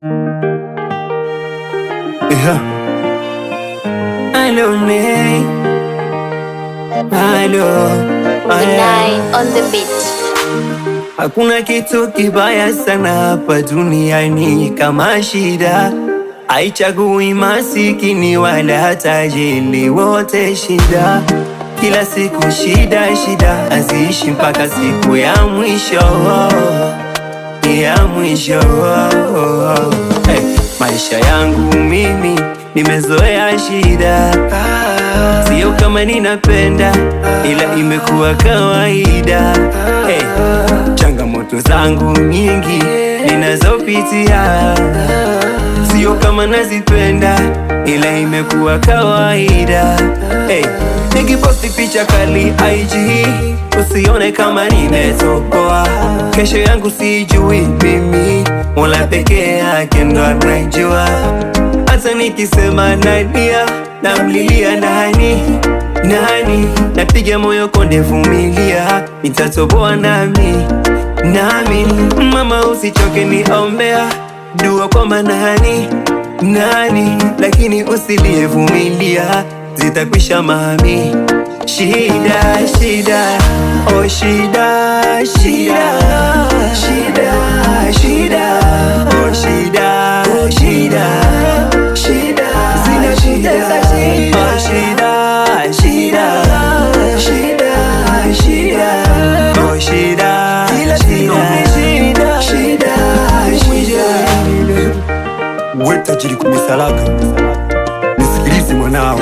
Yeah. Hello, Nay. Hello. Nine on the beat. Hakuna kitu kibaya sana hapa duniani kama shida. Haichagui masikini wala tajiri, wote shida. Kila siku shida, shida aziishi mpaka siku ya mwisho, ya mwisho. Hey, maisha yangu mimi nimezoea shida, sio kama ninapenda, ila imekuwa kawaida. Hey, changamoto zangu nyingi ninazopitia, sio kama nazipenda, ila imekuwa kawaida. Hey, nikiposti picha kali IG, usione kama nimetoboa. Kesho yangu sijui mimi, Mola pekee yake ndo anajua. Hata nikisema nalia, namlilia nani? Napiga moyo konde, vumilia, nitatoboa nami. Mama usichoke niombea dua kwa manani, lakini usilie, vumilia, zitakwisha mami. Shida, shida, oh shida, shida, shida, shida, oh shida, oh shida, shida, zina shida, oh shida, shida, shida, shida, oh shida, shida, shida, shida. Wewe tajiri kumisalaka, nisikilize mwanao.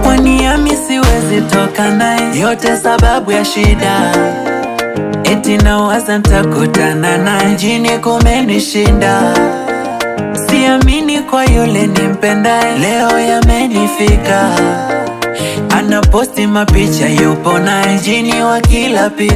Kwani siwezi toka naye, yote sababu ya shida. Eti nawaza nitakutana naye, mjini kumenishinda. Siamini kwa yule nimpendaye, leo yamenifika. Anaposti mapicha yupo naye, mjini wa kila picha.